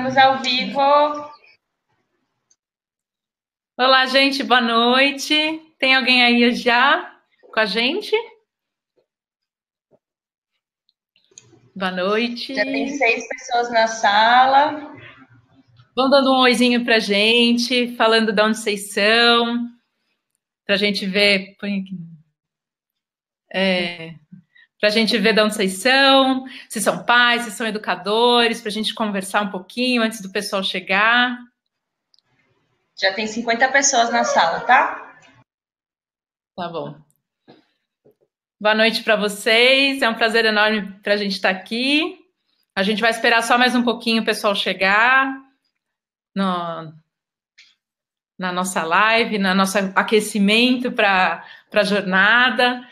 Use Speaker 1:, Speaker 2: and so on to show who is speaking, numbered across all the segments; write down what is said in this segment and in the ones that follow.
Speaker 1: Estamos ao vivo.
Speaker 2: Olá, gente, boa noite. Tem alguém aí já com a gente? Boa noite.
Speaker 1: Já tem 6 pessoas na sala.
Speaker 2: Vão dando um oizinho pra gente, falando de onde vocês são, pra gente ver. Põe aqui. Pra gente ver de onde vocês são, se são pais, se são educadores, pra gente conversar um pouquinho antes do pessoal chegar.
Speaker 1: Já tem 50 pessoas na sala, tá?
Speaker 2: Tá bom. Boa noite para vocês. É um prazer enorme para a gente estar aqui. A gente vai esperar só mais um pouquinho o pessoal chegar na nossa live, no nosso aquecimento para a jornada.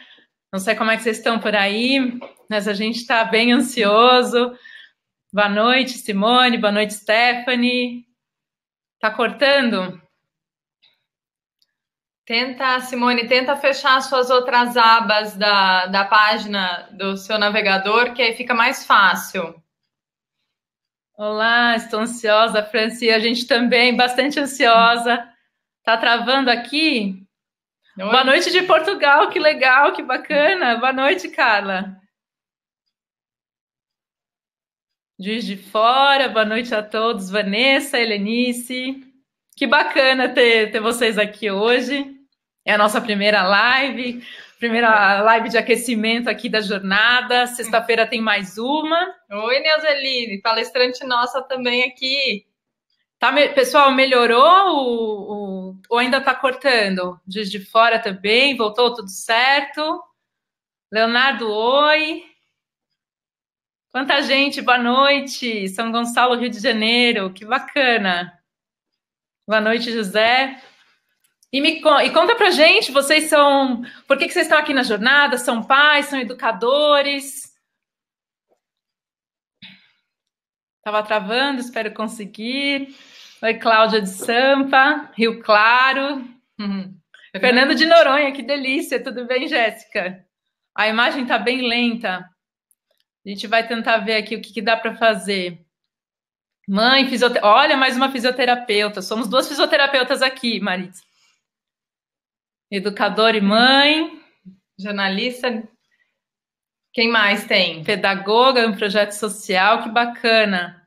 Speaker 2: Não sei como é que vocês estão por aí, mas a gente está bem ansioso. Boa noite, Simone. Boa noite, Stephanie. Tá cortando?
Speaker 3: Simone, tenta fechar as suas outras abas da página do seu navegador, que aí fica mais fácil.
Speaker 2: Olá, estou ansiosa, Franci. A gente também, bastante ansiosa. Tá travando aqui? Oi. Boa noite de Portugal, que legal, que bacana. Boa noite, Carla. Juiz de Fora, boa noite a todos. Vanessa, Helenice. Que bacana ter vocês aqui hoje. É a nossa primeira live de aquecimento aqui da jornada. Sexta-feira tem mais uma.
Speaker 3: Oi, Neuzeline, palestrante nossa também aqui.
Speaker 2: Tá, pessoal, melhorou ou ainda tá cortando? Juiz de Fora também, voltou tudo certo? Leonardo, oi. Quanta gente, boa noite. São Gonçalo, Rio de Janeiro, que bacana. Boa noite, José. E conta pra gente, vocês são... Por que vocês estão aqui na jornada? São pais, são educadores? Estava travando, espero conseguir. Oi, Cláudia de Sampa, Rio Claro. Fernando de Noronha, que delícia. Tudo bem, Jéssica? A imagem está bem lenta. A gente vai tentar ver aqui o que dá para fazer. Mãe, olha, mais uma fisioterapeuta. Somos 2 fisioterapeutas aqui, Marisa. Educadora e mãe.
Speaker 3: Jornalista. Quem mais tem?
Speaker 2: Pedagoga, um projeto social, que bacana.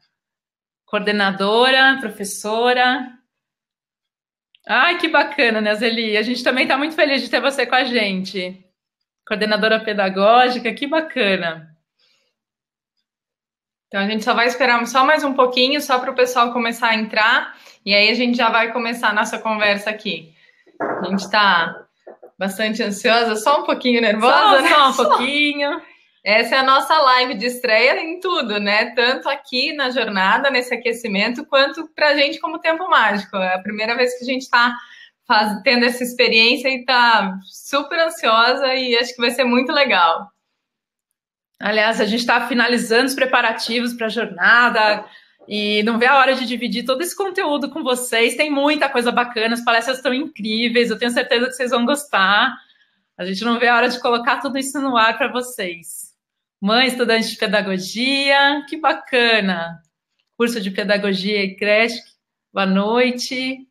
Speaker 2: Coordenadora, professora. Ai, que bacana, Nezeli. A gente também está muito feliz de ter você com a gente. Coordenadora pedagógica, que bacana.
Speaker 3: Então, a gente só vai esperar só mais um pouquinho, só para o pessoal começar a entrar, e aí a gente já vai começar a nossa conversa aqui. A gente está bastante ansiosa, só um pouquinho nervosa, né?
Speaker 2: Só um pouquinho.
Speaker 3: Essa é a nossa live de estreia em tudo, né? Tanto aqui na jornada, nesse aquecimento, quanto para a gente como Tempo Mágico. É a primeira vez que a gente está tendo essa experiência e está super ansiosa e acho que vai ser muito legal.
Speaker 2: Aliás, a gente está finalizando os preparativos para a jornada e não vê a hora de dividir todo esse conteúdo com vocês. Tem muita coisa bacana, as palestras estão incríveis, eu tenho certeza que vocês vão gostar. A gente não vê a hora de colocar tudo isso no ar para vocês. Mãe, estudante de pedagogia, que bacana. Curso de pedagogia e creche, boa noite.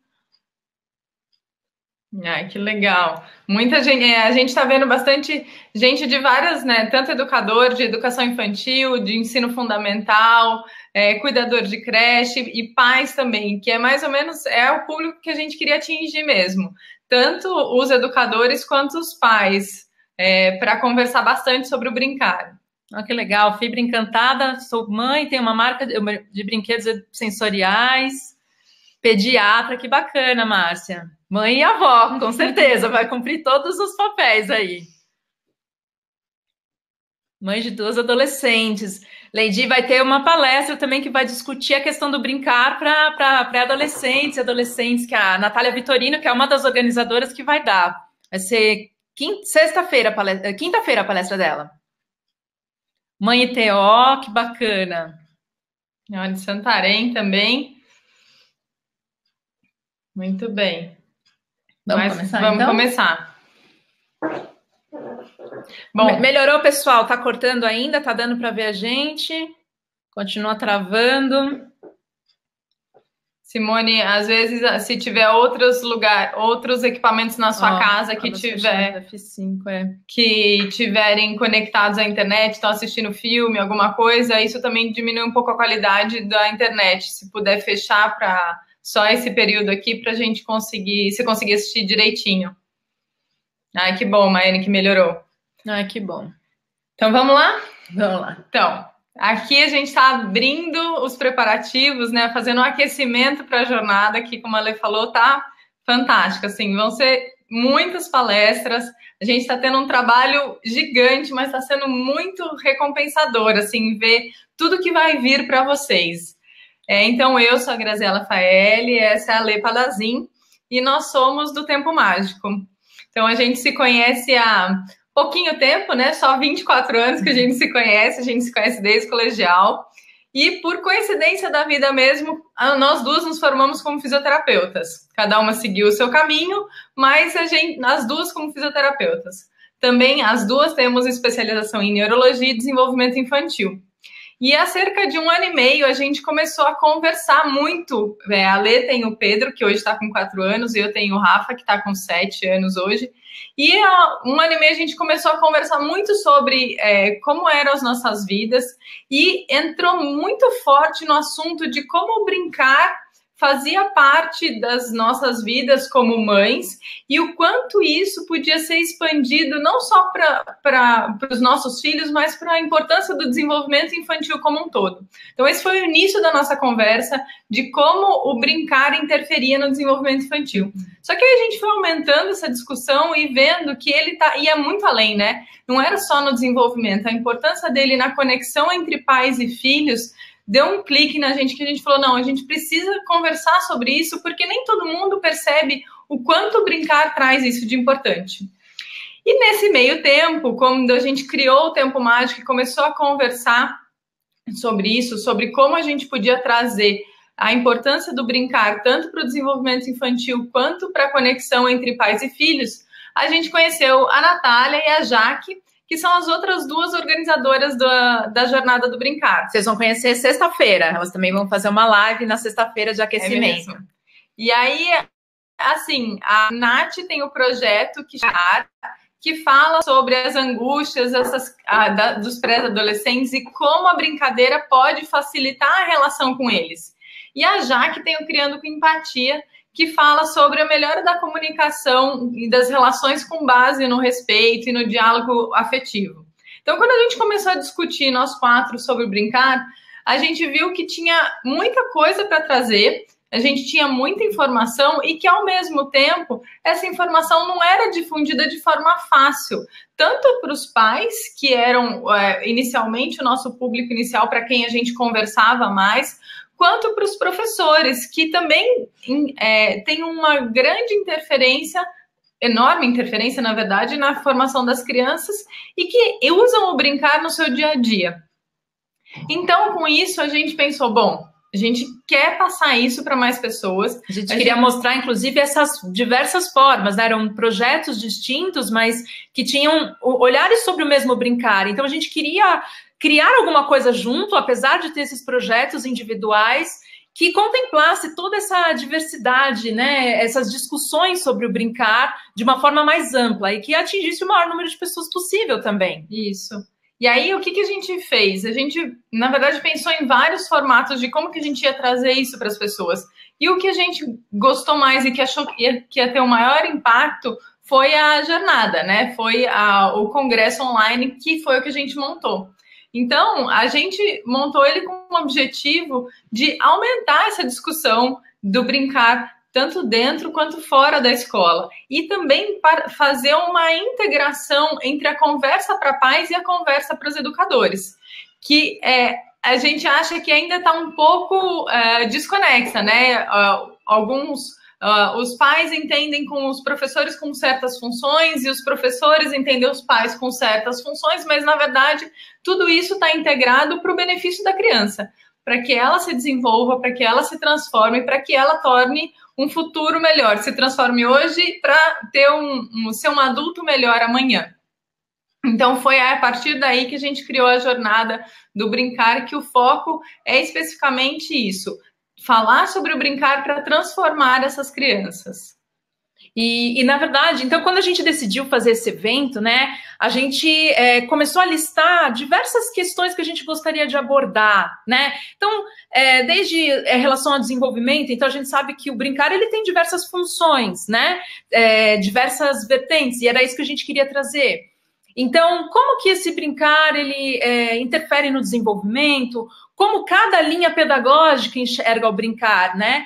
Speaker 3: Ai, que legal. Muita gente, a gente está vendo bastante gente de várias, né? Tanto educador de educação infantil, de ensino fundamental, cuidador de creche e pais também, que é mais ou menos o público que a gente queria atingir mesmo. Tanto os educadores quanto os pais, para conversar bastante sobre o brincar.
Speaker 2: Ah, que legal. Fibra Encantada, sou mãe, tenho uma marca de brinquedos sensoriais, pediatra, que bacana, Márcia. Mãe e avó, com certeza, vai cumprir todos os papéis aí. Mãe de 2 adolescentes. Lady vai ter uma palestra também que vai discutir a questão do brincar para pré-adolescentes e adolescentes, que a Natália Vitorino, que é uma das organizadoras, que vai dar. Vai ser quinta-feira a palestra dela. Mãe e TO, que bacana.
Speaker 3: Olha, de Santarém também. Muito bem. Vamos começar.
Speaker 2: Bom, melhorou, pessoal? Tá cortando ainda? Tá dando para ver a gente? Continua travando.
Speaker 3: Simone, às vezes, se tiver outros equipamentos na sua casa que tiverem conectados à internet, estão assistindo filme, alguma coisa, isso também diminui um pouco a qualidade da internet. Se puder fechar para só esse período aqui, para a gente conseguir assistir direitinho. Ai, que bom, Maiane, que melhorou.
Speaker 2: Ai, que bom.
Speaker 3: Então, vamos lá?
Speaker 2: Vamos lá.
Speaker 3: Então, aqui a gente está abrindo os preparativos, né? Fazendo um aquecimento para a jornada, que, como a Lê falou, tá fantástica. Assim, vão ser muitas palestras. A gente está tendo um trabalho gigante, mas está sendo muito recompensador, assim, ver tudo que vai vir para vocês. Então, eu sou a Graziela Faeli, essa é a Lê Palazin, e nós somos do Tempo Mágico. Então, a gente se conhece há pouquinho tempo, né? Só 24 anos que a gente se conhece desde o colegial. E por coincidência da vida mesmo, nós duas nos formamos como fisioterapeutas. Cada uma seguiu o seu caminho, mas as duas como fisioterapeutas. Também as duas temos especialização em neurologia e desenvolvimento infantil. E há cerca de 1 ano e meio a gente começou a conversar muito. A Lê tem o Pedro, que hoje está com 4 anos, e eu tenho o Rafa, que está com 7 anos hoje. E há 1 ano e meio a gente começou a conversar muito sobre como eram as nossas vidas e entrou muito forte no assunto de como brincar fazia parte das nossas vidas como mães e o quanto isso podia ser expandido não só para os nossos filhos, mas para a importância do desenvolvimento infantil como um todo. Então, esse foi o início da nossa conversa de como o brincar interferia no desenvolvimento infantil. Só que aí a gente foi aumentando essa discussão e vendo que ele ia muito além, né? Não era só no desenvolvimento, a importância dele na conexão entre pais e filhos deu um clique na gente que a gente falou, não, a gente precisa conversar sobre isso porque nem todo mundo percebe o quanto brincar traz isso de importante. E nesse meio tempo, quando a gente criou o Tempo Mágico e começou a conversar sobre isso, sobre como a gente podia trazer a importância do brincar tanto para o desenvolvimento infantil quanto para a conexão entre pais e filhos, a gente conheceu a Natália e a Jaque, que são as outras duas organizadoras da Jornada do Brincar.
Speaker 2: Vocês vão conhecer sexta-feira, elas também vão fazer uma live na sexta-feira de aquecimento.
Speaker 3: E aí, assim, a Nath tem o projeto que fala sobre as angústias dos pré-adolescentes e como a brincadeira pode facilitar a relação com eles. E a Jaque tem o Criando com Empatia, que fala sobre a melhora da comunicação e das relações com base no respeito e no diálogo afetivo. Então, quando a gente começou a discutir, nós 4, sobre brincar, a gente viu que tinha muita coisa para trazer, a gente tinha muita informação e que, ao mesmo tempo, essa informação não era difundida de forma fácil, tanto para os pais, que eram inicialmente o nosso público inicial para quem a gente conversava mais, quanto para os professores, que também tem uma grande interferência, enorme interferência, na verdade, na formação das crianças e que usam o brincar no seu dia a dia. Então, com isso, a gente pensou, bom, a gente quer passar isso para mais pessoas.
Speaker 2: A gente queria mostrar, inclusive, essas diversas formas, né? Eram projetos distintos, mas que tinham olhares sobre o mesmo brincar. Então, a gente queria criar alguma coisa junto, apesar de ter esses projetos individuais, que contemplasse toda essa diversidade, né? Essas discussões sobre o brincar de uma forma mais ampla e que atingisse o maior número de pessoas possível também.
Speaker 3: Isso. E aí, o que a gente fez? A gente, na verdade, pensou em vários formatos de como que a gente ia trazer isso para as pessoas. E o que a gente gostou mais e que achou que ia ter um maior impacto foi a jornada, né? Foi o congresso online, que foi o que a gente montou. Então, a gente montou ele com o objetivo de aumentar essa discussão do brincar, tanto dentro quanto fora da escola. E também para fazer uma integração entre a conversa para pais e a conversa para os educadores. Que a gente acha que ainda está um pouco desconexa, né? Os pais entendem com os professores com certas funções e os professores entendem os pais com certas funções, mas, na verdade, tudo isso está integrado para o benefício da criança, para que ela se desenvolva, para que ela se transforme, para que ela torne um futuro melhor, se transforme hoje para ser um adulto melhor amanhã. Então, foi a partir daí que a gente criou a jornada do brincar, que o foco é especificamente isso. falar sobre o brincar para transformar essas crianças.
Speaker 2: E, na verdade, então, quando a gente decidiu fazer esse evento, né, a gente começou a listar diversas questões que a gente gostaria de abordar, né? Então, desde relação ao desenvolvimento, então a gente sabe que o brincar, ele tem diversas funções, né? Diversas vertentes, e era isso que a gente queria trazer. Então, como que esse brincar, ele interfere no desenvolvimento? Como cada linha pedagógica enxerga o brincar, né?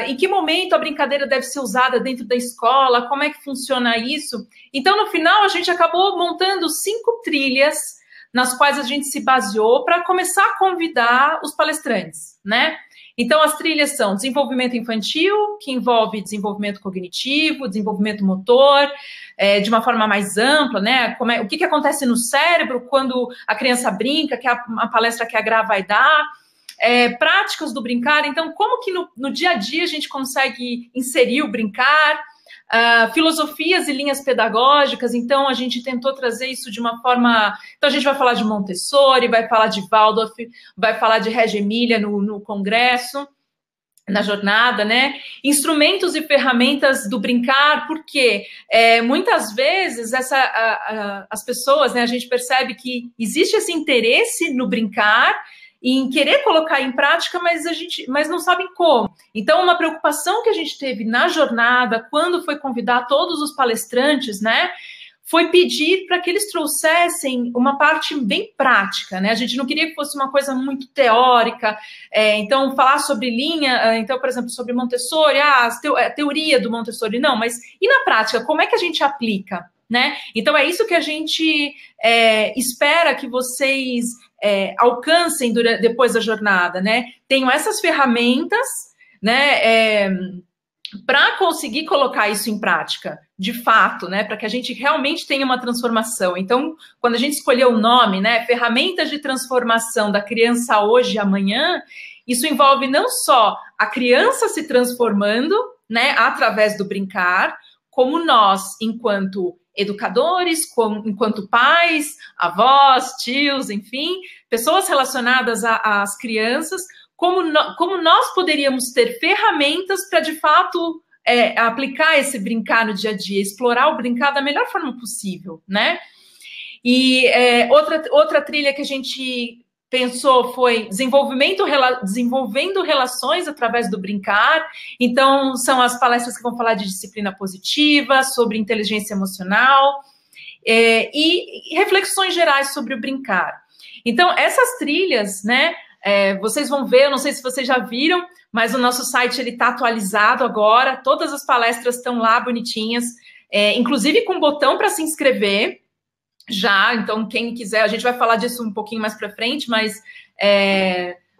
Speaker 2: Em que momento a brincadeira deve ser usada dentro da escola, como é que funciona isso? Então, no final, a gente acabou montando 5 trilhas nas quais a gente se baseou para começar a convidar os palestrantes, né? Então, as trilhas são desenvolvimento infantil, que envolve desenvolvimento cognitivo, desenvolvimento motor, de uma forma mais ampla, né? O que acontece no cérebro quando a criança brinca, que é a palestra que a Gra vai dar. Práticas do brincar, então como que no dia a dia a gente consegue inserir o brincar, filosofias e linhas pedagógicas, então a gente tentou trazer isso de uma forma, então a gente vai falar de Montessori, vai falar de Waldorf, vai falar de Reggio Emilia no congresso, na jornada, né? Instrumentos e ferramentas do brincar, porque muitas vezes as pessoas, né, a gente percebe que existe esse interesse no brincar, em querer colocar em prática, mas não sabem como. Então, uma preocupação que a gente teve na jornada, quando foi convidar todos os palestrantes, né, foi pedir para que eles trouxessem uma parte bem prática, né? A gente não queria que fosse uma coisa muito teórica, então, falar sobre linha, então, por exemplo, sobre Montessori, a teoria do Montessori, não, mas e na prática, como é que a gente aplica, né? Então, é isso que a gente espera que vocês alcancem depois da jornada, né? Tenham essas ferramentas, né, para conseguir colocar isso em prática, de fato, né, para que a gente realmente tenha uma transformação. Então, quando a gente escolheu o nome, né, ferramentas de transformação da criança hoje e amanhã, isso envolve não só a criança se transformando, né, através do brincar, como nós, enquanto educadores, enquanto pais, avós, tios, enfim, pessoas relacionadas às crianças, como nós poderíamos ter ferramentas para, de fato, aplicar esse brincar no dia a dia, explorar o brincar da melhor forma possível, né? E outra trilha que a gente pensou foi desenvolvendo relações através do brincar. Então, são as palestras que vão falar de disciplina positiva, sobre inteligência emocional e reflexões gerais sobre o brincar. Então, essas trilhas, né, vocês vão ver, eu não sei se vocês já viram, mas o nosso site está atualizado agora, todas as palestras estão lá bonitinhas, inclusive com botão para se inscrever. Já, então quem quiser, a gente vai falar disso um pouquinho mais para frente, mas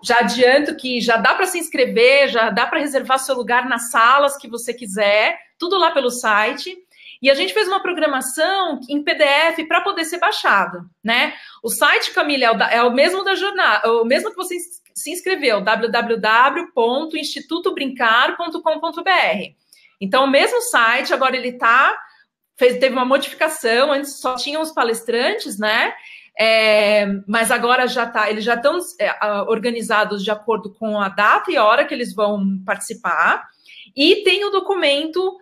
Speaker 2: já adianto que já dá para se inscrever, já dá para reservar seu lugar nas salas que você quiser, tudo lá pelo site. E a gente fez uma programação em PDF para poder ser baixado, né? O site, Camila, é o mesmo da jornada, o mesmo que você se inscreveu, www.institutobrincar.com.br. Então, o mesmo site, agora ele teve uma modificação, antes só tinham os palestrantes, né? Mas agora eles já estão organizados de acordo com a data e a hora que eles vão participar. E tem o documento,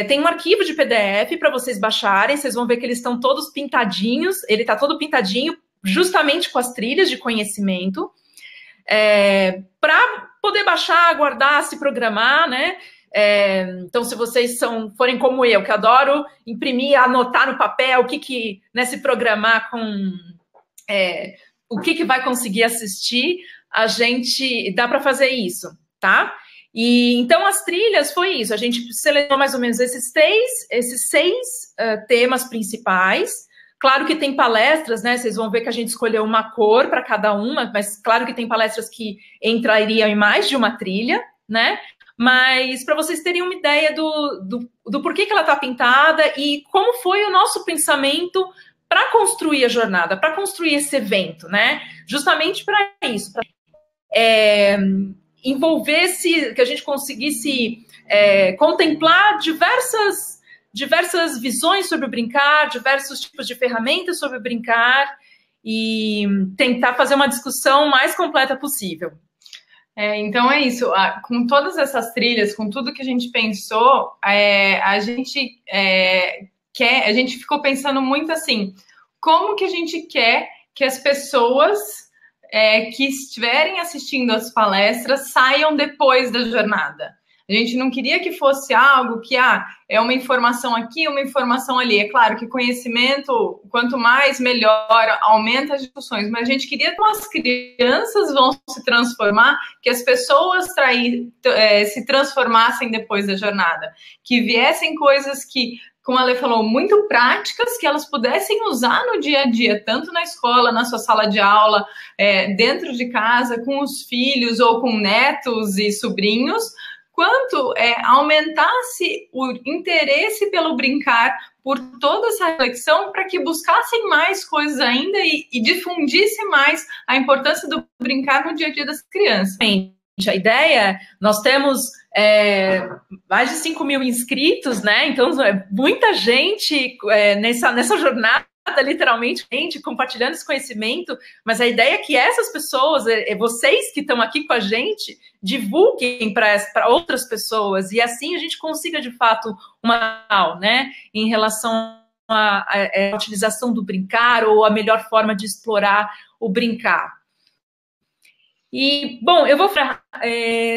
Speaker 2: tem um arquivo de PDF para vocês baixarem, vocês vão ver que eles estão todos pintadinhos, ele está todo pintadinho, justamente com as trilhas de conhecimento, para poder baixar, guardar, se programar, né? Então, se vocês forem como eu, que adoro imprimir, anotar no papel né, se programar com o que vai conseguir assistir, a gente dá para fazer isso, tá? E então as trilhas foi isso, a gente selecionou mais ou menos esses seis temas principais. Claro que tem palestras, né? Vocês vão ver que a gente escolheu uma cor para cada uma, mas claro que tem palestras que entrariam em mais de uma trilha, né? Mas para vocês terem uma ideia do porquê que ela está pintada e como foi o nosso pensamento para construir a jornada, para construir esse evento, né? Justamente para isso, para envolver-se, que a gente conseguisse contemplar diversas visões sobre o brincar, diversos tipos de ferramentas sobre o brincar e tentar fazer uma discussão mais completa possível.
Speaker 3: Então é isso, com todas essas trilhas, com tudo que a gente pensou, a gente ficou pensando muito assim, como que a gente quer que as pessoas que estiverem assistindo as palestras saiam depois da jornada. A gente não queria que fosse algo que é uma informação aqui, uma informação ali. É claro que conhecimento, quanto mais, melhor, aumenta as discussões. Mas a gente queria que as crianças vão se transformar, que as pessoas se transformassem depois da jornada. Que viessem coisas que, como a Lê falou, muito práticas, que elas pudessem usar no dia a dia, tanto na escola, na sua sala de aula, dentro de casa, com os filhos ou com netos e sobrinhos, quanto aumentasse o interesse pelo brincar, por toda essa reflexão, para que buscassem mais coisas ainda e difundisse mais a importância do brincar no dia a dia das crianças.
Speaker 2: A ideia, nós temos mais de 5 mil inscritos, né? Então, muita gente nessa jornada, literalmente, gente, compartilhando esse conhecimento, mas a ideia é que essas pessoas, vocês que estão aqui com a gente, divulguem para outras pessoas, e assim a gente consiga, de fato, né, em relação à utilização do brincar, ou a melhor forma de explorar o brincar. E, bom, eu vou falar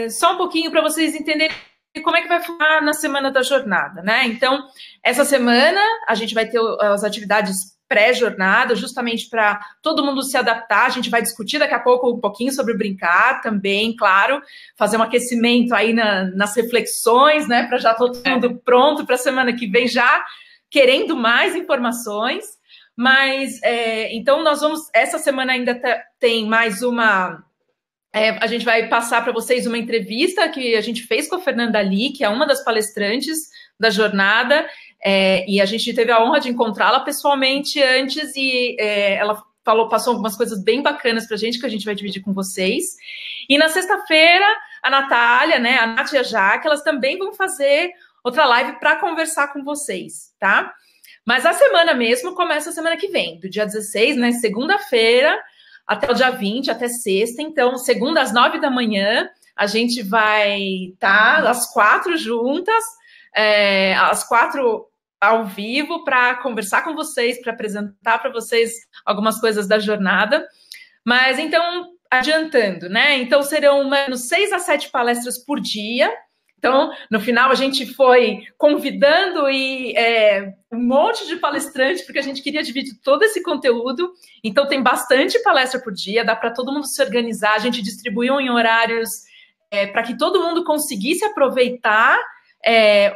Speaker 2: só um pouquinho para vocês entenderem como é que vai funcionar na semana da jornada, né? Então, essa semana a gente vai ter as atividades pré-jornada, justamente para todo mundo se adaptar. A gente vai discutir daqui a pouco um pouquinho sobre brincar também, claro, fazer um aquecimento aí nas reflexões, né, para já todo mundo pronto para a semana que vem, já querendo mais informações. Mas, então, nós vamos, essa semana ainda tem mais uma... a gente vai passar para vocês uma entrevista que a gente fez com a Fernanda Lee, que é uma das palestrantes da jornada, e a gente teve a honra de encontrá-la pessoalmente antes, e ela passou algumas coisas bem bacanas para a gente, que a gente vai dividir com vocês. E na sexta-feira, a Natália, né, a Nath e a Jaque, elas também vão fazer outra live para conversar com vocês, tá? Mas a semana mesmo começa a semana que vem, do dia 16, né, segunda-feira, até o dia 20, até sexta. Então, segunda às 9 da manhã, a gente vai estar às 4 juntas, às 4 ao vivo, para conversar com vocês, para apresentar para vocês algumas coisas da jornada. Mas, então, adiantando, né? Então, serão 6 a 7 palestras por dia. Então, no final, a gente foi convidando um monte de palestrantes, porque a gente queria dividir todo esse conteúdo. Então, tem bastante palestra por dia, dá para todo mundo se organizar. A gente distribuiu em horários para que todo mundo conseguisse aproveitar,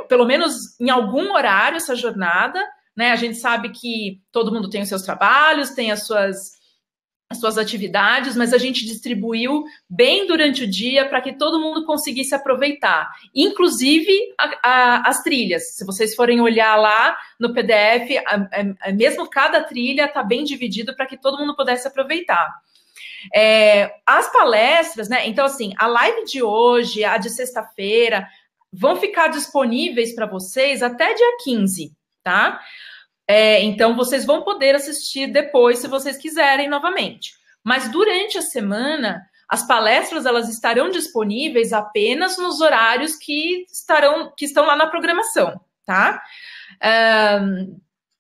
Speaker 2: pelo menos em algum horário, essa jornada, né? A gente sabe que todo mundo tem os seus trabalhos, tem as suas atividades, mas a gente distribuiu bem durante o dia para que todo mundo conseguisse aproveitar, inclusive as trilhas. Se vocês forem olhar lá no PDF, mesmo cada trilha está bem dividido para que todo mundo pudesse aproveitar. As palestras, né? Então, assim, a live de hoje, a de sexta-feira, vão ficar disponíveis para vocês até dia 15, tá? Então, vocês vão poder assistir depois, se vocês quiserem, novamente. Mas, durante a semana, as palestras elas estarão disponíveis apenas nos horários que estão lá na programação, tá?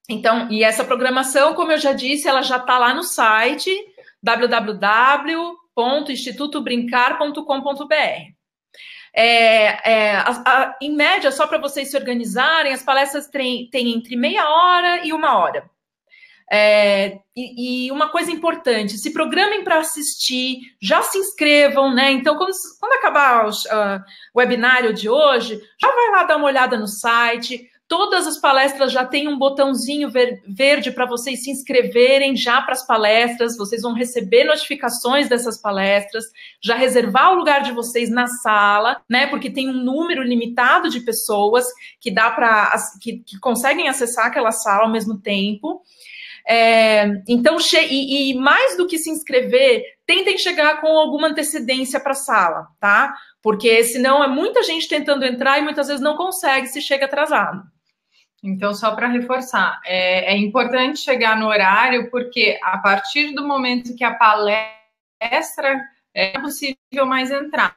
Speaker 2: Então, e essa programação, como eu já disse, ela já está lá no site www.institutobrincar.com.br. Em média, só para vocês se organizarem, as palestras têm entre meia hora e 1 hora. E uma coisa importante, se programem para assistir, já se inscrevam, né? Então, quando acabar o webinário de hoje, já vai lá dar uma olhada no site. Todas as palestras já tem um botãozinho verde para vocês se inscreverem já para as palestras. Vocês vão receber notificações dessas palestras, já reservar o lugar de vocês na sala, né? Porque tem um número limitado de pessoas que que conseguem acessar aquela sala ao mesmo tempo. Então, e mais do que se inscrever, tentem chegar com alguma antecedência para a sala, tá? Porque senão é muita gente tentando entrar e muitas vezes não consegue se chega atrasado.
Speaker 3: Então, só para reforçar, é importante chegar no horário, porque a partir do momento que a palestra é possível mais entrar,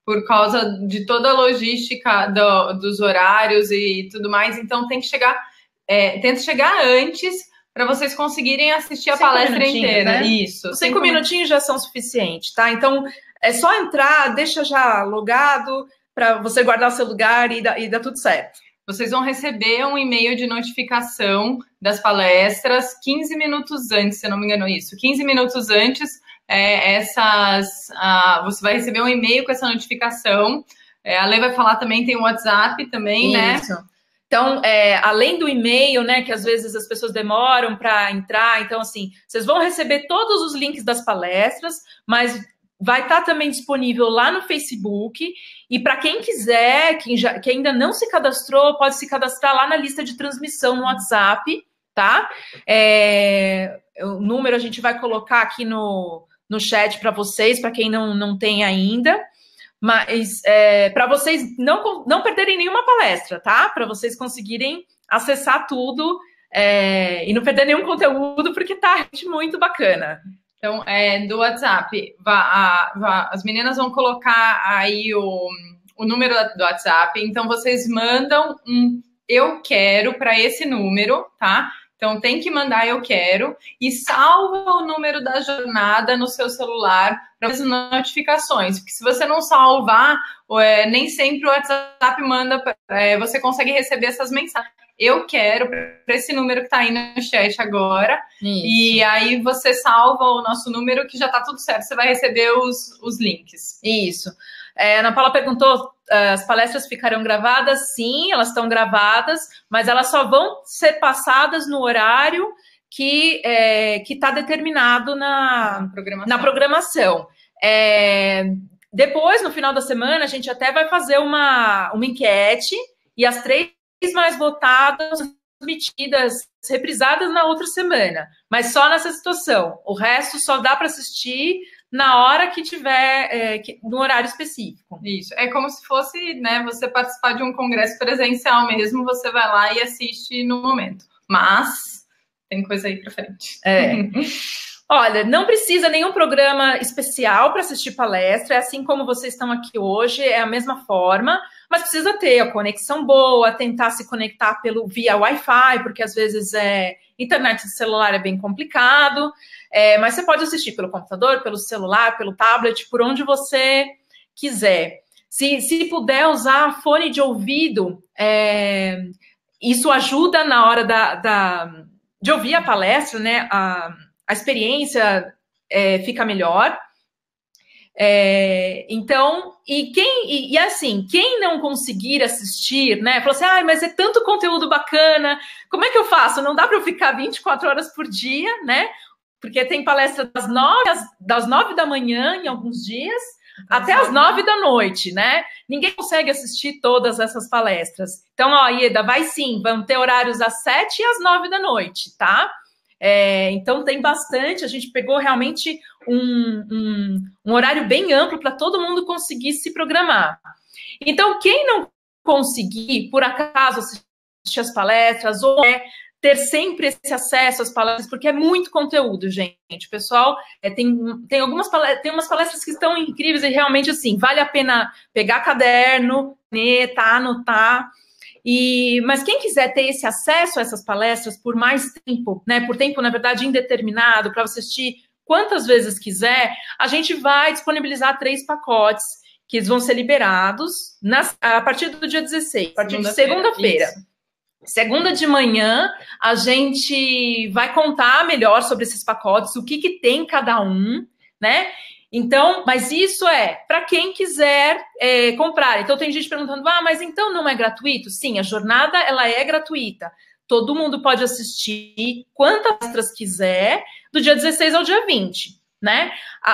Speaker 3: por causa de toda a logística dos horários e tudo mais. Então, tenta chegar antes para vocês conseguirem assistir a palestra inteira.
Speaker 2: Né?
Speaker 3: Isso.
Speaker 2: 5 minutinhos já são suficientes, tá? Então, é só entrar, deixa já logado para você guardar o seu lugar e dá tudo certo.
Speaker 3: Vocês vão receber um e-mail de notificação das palestras 15 minutos antes, se eu não me engano isso. 15 minutos antes, você vai receber um e-mail com essa notificação. A Lê vai falar também, tem o WhatsApp também, né?
Speaker 2: Isso. Então, além do e-mail, né, que às vezes as pessoas demoram para entrar, então, assim, vocês vão receber todos os links das palestras, mas vai estar também disponível lá no Facebook, e para quem quiser, que ainda não se cadastrou, pode se cadastrar lá na lista de transmissão no WhatsApp, tá? O número a gente vai colocar aqui no chat para vocês, para quem não tem ainda. Mas para vocês não perderem nenhuma palestra, tá? Para vocês conseguirem acessar tudo e não perder nenhum conteúdo, porque tá muito bacana.
Speaker 3: Então, do WhatsApp, as meninas vão colocar aí o número do WhatsApp. Então, vocês mandam um eu quero para esse número, tá? Então, tem que mandar eu quero e salva o número da jornada no seu celular para as notificações. Porque se você não salvar, nem sempre o WhatsApp manda, você consegue receber essas mensagens. Eu quero para esse número que está aí no chat agora. Isso. E aí você salva o nosso número que já está tudo certo. Você vai receber os links.
Speaker 2: Isso. A Ana Paula perguntou, as palestras ficarão gravadas? Sim, elas estão gravadas, mas elas só vão ser passadas no horário que está determinado na programação. Depois, no final da semana, a gente até vai fazer uma enquete e as 3 mais votadas transmitidas, reprisadas na outra semana, mas só nessa situação. O resto só dá para assistir na hora que tiver, no horário específico.
Speaker 3: Isso, é como se fosse, né, você participar de um congresso presencial mesmo, você vai lá e assiste no momento. Mas tem coisa aí para frente.
Speaker 2: Olha, não precisa nenhum programa especial para assistir palestra, é assim como vocês estão aqui hoje, é a mesma forma, mas precisa ter a conexão boa, tentar se conectar via Wi-Fi, porque às vezes internet de celular é bem complicado, mas você pode assistir pelo computador, pelo celular, pelo tablet, por onde você quiser. Se puder usar fone de ouvido, isso ajuda na hora de ouvir a palestra, né? A experiência fica melhor. Então, assim, quem não conseguir assistir, né? Falou assim, mas é tanto conteúdo bacana, como é que eu faço? Não dá para eu ficar 24 horas por dia, né? Porque tem palestra das 9 da manhã em alguns dias, até as 9 da noite, né? Ninguém consegue assistir todas essas palestras. Então, Ieda, vai sim, vão ter horários às 7 e às 9 da noite, tá? Então tem bastante, a gente pegou realmente um horário bem amplo para todo mundo conseguir se programar. Então, quem não conseguir, por acaso, assistir as palestras, ou ter sempre esse acesso às palestras, porque é muito conteúdo, gente. O pessoal tem umas palestras que estão incríveis e realmente, assim, vale a pena pegar caderno, anotar. Mas quem quiser ter esse acesso a essas palestras por mais tempo, né, por tempo, na verdade, indeterminado, para você assistir quantas vezes quiser, a gente vai disponibilizar 3 pacotes que vão ser liberados a partir do dia 16, a partir de segunda-feira. Segunda de manhã, a gente vai contar melhor sobre esses pacotes, o que tem cada um, né? Então, mas isso para quem quiser comprar. Então, tem gente perguntando, mas então não é gratuito? Sim, a jornada, ela é gratuita. Todo mundo pode assistir quantas palestras quiser, do dia 16 ao dia 20, né?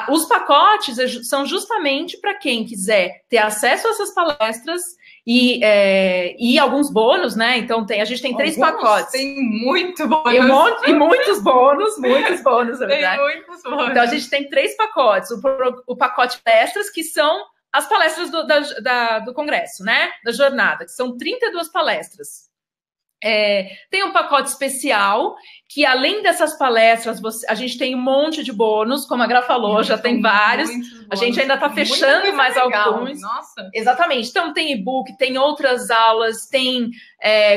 Speaker 2: Os pacotes são justamente para quem quiser ter acesso a essas palestras e alguns bônus, né? Então, a gente tem 3 pacotes.
Speaker 3: Tem muito bônus.
Speaker 2: E muitos bônus, na verdade.
Speaker 3: Tem muitos bônus.
Speaker 2: Então, a gente tem 3 pacotes. O pacote palestras, que são as palestras do Congresso, né? Da jornada, que são 32 palestras. Tem um pacote especial, que além dessas palestras, a gente tem um monte de bônus, como a Gra falou, já tem vários. A gente ainda está fechando mais alguns.
Speaker 3: Nossa.
Speaker 2: Exatamente. Então, tem e-book, tem outras aulas, tem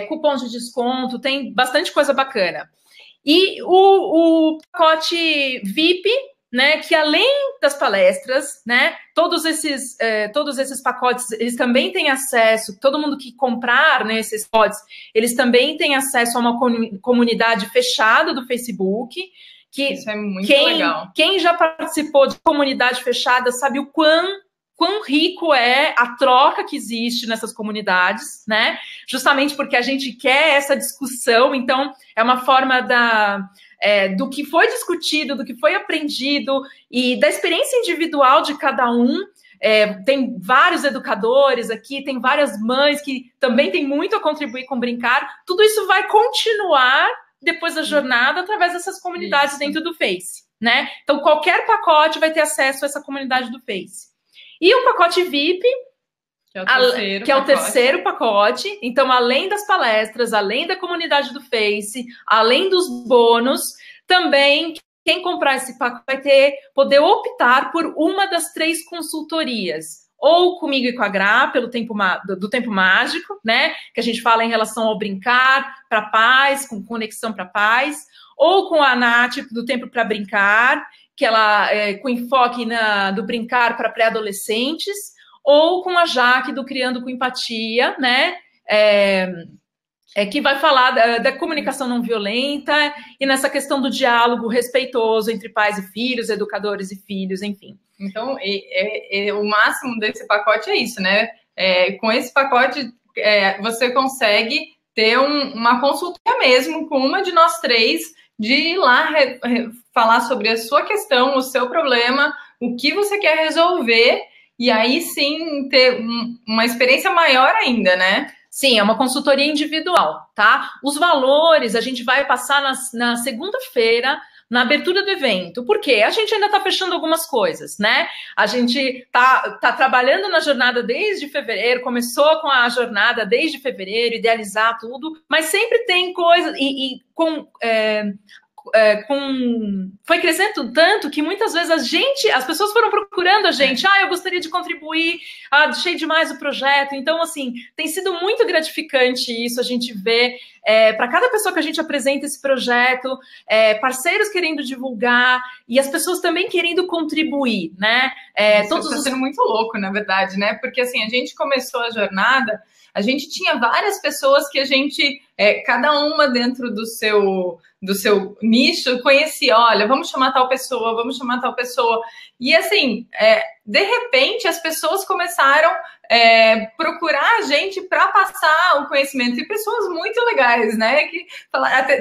Speaker 2: cupons de desconto, tem bastante coisa bacana. E o pacote VIP, né, que além das palestras, né, todos esses pacotes, eles também têm acesso, todo mundo que comprar, né, esses pacotes, eles também têm acesso a uma comunidade fechada do Facebook, que
Speaker 3: isso é muito legal.
Speaker 2: Quem já participou de comunidade fechada sabe o quão rico é a troca que existe nessas comunidades, né, justamente porque a gente quer essa discussão, então é uma forma do que foi discutido, do que foi aprendido e da experiência individual de cada um. Tem vários educadores aqui, tem várias mães que também têm muito a contribuir com Brincar. Tudo isso vai continuar depois da jornada através dessas comunidades dentro do Face, né? Então, qualquer pacote vai ter acesso a essa comunidade do Face. E o pacote VIP, que é o terceiro pacote. Então, além das palestras, além da comunidade do Face, além dos bônus, também quem comprar esse pacote vai poder optar por uma das 3 consultorias. Ou comigo e com a Gra, do Tempo Mágico, né? Que a gente fala em relação ao Brincar para Paz, com conexão para paz. Ou com a Nath, do Tempo para Brincar, que ela com enfoque do Brincar para pré-adolescentes. Ou com a Jaque, do Criando com Empatia, né? Que vai falar da comunicação não violenta e nessa questão do diálogo respeitoso entre pais e filhos, educadores e filhos, enfim.
Speaker 3: Então, o máximo desse pacote é isso, né? Com esse pacote, você consegue ter uma consultoria mesmo com uma de nós 3, de ir lá falar sobre a sua questão, o seu problema, o que você quer resolver, e aí sim ter uma experiência maior ainda, né?
Speaker 2: Sim, é uma consultoria individual, tá? Os valores a gente vai passar na segunda-feira, na abertura do evento. Por quê? A gente ainda está fechando algumas coisas, né? A gente tá trabalhando na jornada desde fevereiro, começou com a jornada desde fevereiro, idealizar tudo, mas sempre tem coisas foi crescendo tanto que muitas vezes as pessoas foram procurando a gente, eu gostaria de contribuir, achei demais o projeto. Então, assim, tem sido muito gratificante isso, a gente vê para cada pessoa que a gente apresenta esse projeto, parceiros querendo divulgar e as pessoas também querendo contribuir, né?
Speaker 3: Isso está sendo muito louco, na verdade, né? Porque assim, a gente começou a jornada, a gente tinha várias pessoas que a gente, cada uma dentro do seu nicho, conhecia, olha, vamos chamar tal pessoa, vamos chamar tal pessoa. E assim, de repente, as pessoas começaram a procurar a gente para passar o conhecimento. E pessoas muito legais, né? Que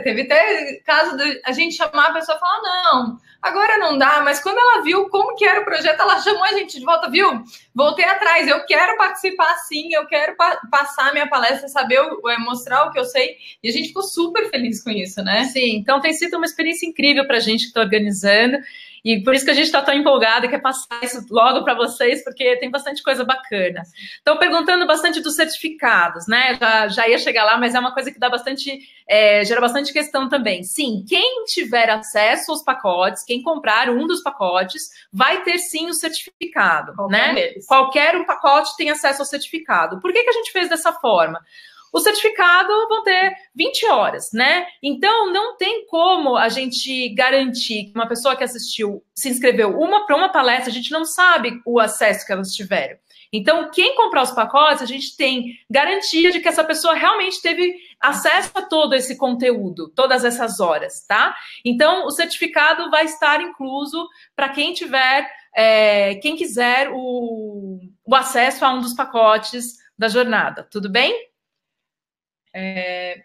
Speaker 3: teve até caso de a gente chamar a pessoa e falar, não, agora não dá, mas quando ela viu como que era o projeto, ela chamou a gente de volta, viu? Voltei atrás, eu quero participar sim, eu quero passar a minha palestra, saber, mostrar o que eu sei, e a gente ficou super feliz com isso, né?
Speaker 2: Sim, então tem sido uma experiência incrível para a gente que está organizando, e por isso que a gente está tão empolgada e quer passar isso logo para vocês, porque tem bastante coisa bacana. Estão perguntando bastante dos certificados, né? Já ia chegar lá, mas é uma coisa que dá gera bastante questão também. Sim, quem tiver acesso aos pacotes, quem comprar um dos pacotes, vai ter sim o certificado, né? Qualquer um pacote tem acesso ao certificado. Por que a gente fez dessa forma? O certificado vão ter 20 horas, né? Então, não tem como a gente garantir que uma pessoa que assistiu, se inscreveu para uma palestra, a gente não sabe o acesso que elas tiveram. Então, quem comprar os pacotes, a gente tem garantia de que essa pessoa realmente teve acesso a todo esse conteúdo, todas essas horas, tá? Então, o certificado vai estar incluso para quem quiser o acesso a um dos pacotes da jornada, tudo bem?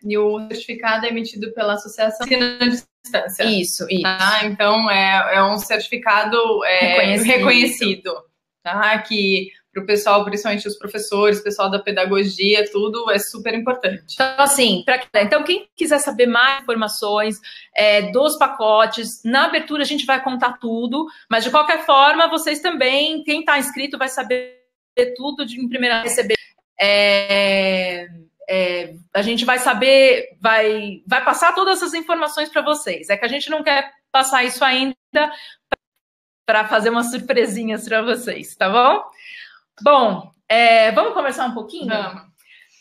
Speaker 3: E o certificado é emitido pela Associação de Distância.
Speaker 2: Isso.
Speaker 3: Tá? Então, é um certificado reconhecido, tá? Que para o pessoal, principalmente os professores, pessoal da pedagogia, tudo é super importante.
Speaker 2: Então, assim, então quem quiser saber mais informações dos pacotes, na abertura a gente vai contar tudo, mas de qualquer forma, vocês também, quem está inscrito vai saber tudo em primeira mão, receber a gente vai saber, vai passar todas essas informações para vocês. É que a gente não quer passar isso ainda para fazer umas surpresinhas para vocês, tá bom? Bom, vamos conversar um pouquinho?
Speaker 3: Vamos.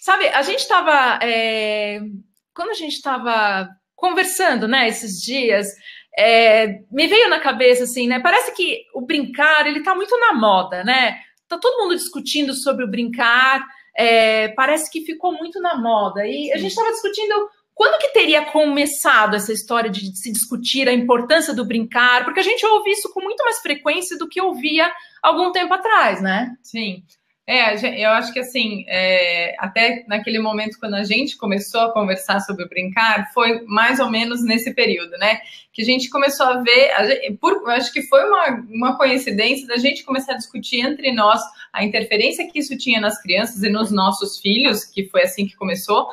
Speaker 2: Sabe, a gente estava... quando a gente estava conversando, né, esses dias, me veio na cabeça, assim, né, parece que o brincar, ele tá muito na moda, né? Tá todo mundo discutindo sobre o brincar, parece que ficou muito na moda. E a gente estava discutindo quando que teria começado essa história de se discutir a importância do brincar, porque a gente ouve isso com muito mais frequência do que ouvia algum tempo atrás, né?
Speaker 3: Sim. Eu acho que assim, até naquele momento quando a gente começou a conversar sobre brincar, foi mais ou menos nesse período, né? Que a gente começou a ver, acho que foi uma coincidência da gente começar a discutir entre nós a interferência que isso tinha nas crianças e nos nossos filhos, que foi assim que começou,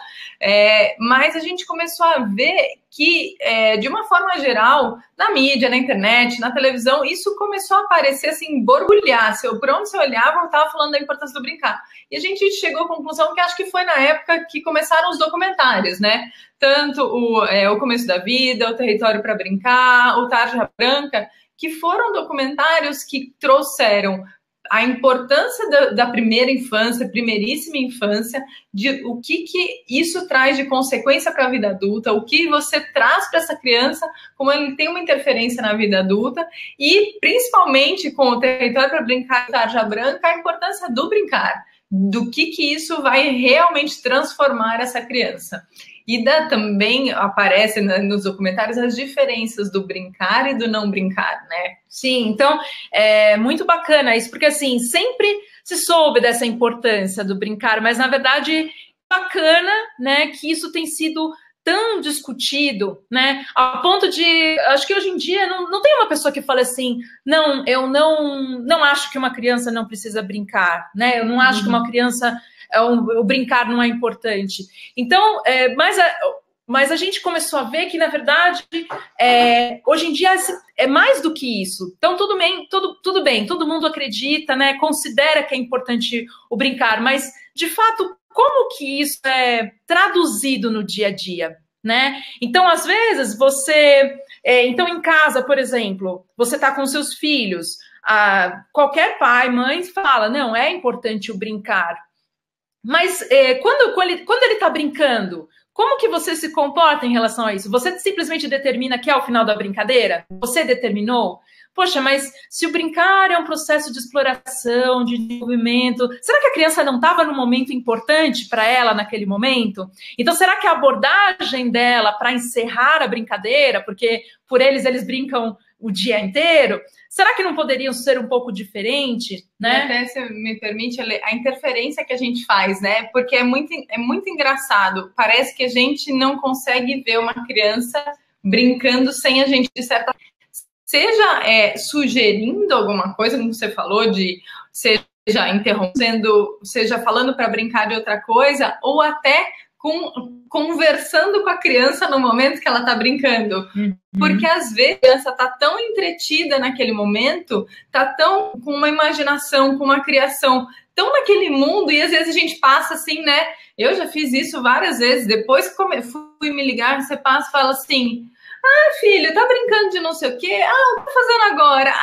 Speaker 3: mas a gente começou a ver que, de uma forma geral, na mídia, na internet, na televisão, isso começou a aparecer assim, borbulhar. Por onde você olhava, eu estava falando da importância do brincar. E a gente chegou à conclusão que acho que foi na época que começaram os documentários, né? Tanto o Começo da Vida, o Território para Brincar, o Tarja Branca, que foram documentários que trouxeram a importância da primeira infância, primeiríssima infância, de o que isso traz de consequência para a vida adulta, o que você traz para essa criança, como ele tem uma interferência na vida adulta, e principalmente com o Território para Brincar e Tarja Branca, a importância do brincar, do que isso vai realmente transformar essa criança. E também aparece nos documentários as diferenças do brincar e do não brincar, né?
Speaker 2: Sim, então é muito bacana isso, porque assim, sempre se soube dessa importância do brincar, mas na verdade bacana, né, que isso tem sido tão discutido, né, a ponto de, acho que hoje em dia não tem uma pessoa que fala assim, não, eu não acho que uma criança não precisa brincar, né, eu não acho que uma criança... o brincar não é importante. Então, mas a gente começou a ver que, na verdade, hoje em dia é mais do que isso. Então, tudo bem, todo mundo acredita, né, considera que é importante o brincar, mas, de fato, como que isso é traduzido no dia a dia, né? Então, às vezes, então, em casa, por exemplo, você está com seus filhos, qualquer pai, mãe, fala, não, é importante o brincar. Mas quando ele está brincando, como que você se comporta em relação a isso? Você simplesmente determina que é o final da brincadeira? Você determinou? Poxa, mas se o brincar é um processo de exploração, de desenvolvimento, será que a criança não estava num momento importante para ela naquele momento? Então, será que a abordagem dela para encerrar a brincadeira, porque por eles brincam o dia inteiro, será que não poderiam ser um pouco diferente, né?
Speaker 3: Até, se me permite, a interferência que a gente faz, né? Porque é muito engraçado. Parece que a gente não consegue ver uma criança brincando sem a gente, de certa forma, seja sugerindo alguma coisa, como você falou, seja interrompendo, seja falando para brincar de outra coisa, ou até conversando com a criança no momento que ela está brincando. Porque às vezes a criança está tão entretida naquele momento, está tão com uma imaginação, com uma criação, tão naquele mundo, e às vezes a gente passa assim, né? Eu já fiz isso várias vezes, depois que fui me ligar, você passa e fala assim, filho, tá brincando de não sei o quê? O que tá fazendo agora?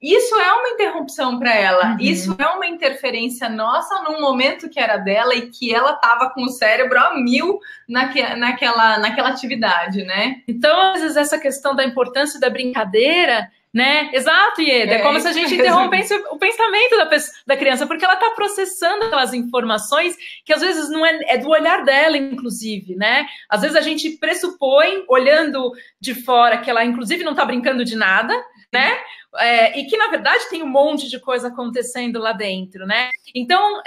Speaker 3: Isso é uma interrupção para ela. Isso é uma interferência nossa num momento que era dela e que ela tava com o cérebro a mil naquela atividade, né?
Speaker 2: Então, às vezes, essa questão da importância da brincadeira, né? Exato, Ieda. É como se a gente interrompesse o pensamento da criança, porque ela está processando aquelas informações que às vezes não é do olhar dela, inclusive, né? Às vezes a gente pressupõe, olhando de fora, que ela, inclusive, não está brincando de nada, né? E que, na verdade, tem um monte de coisa acontecendo lá dentro, né? Então,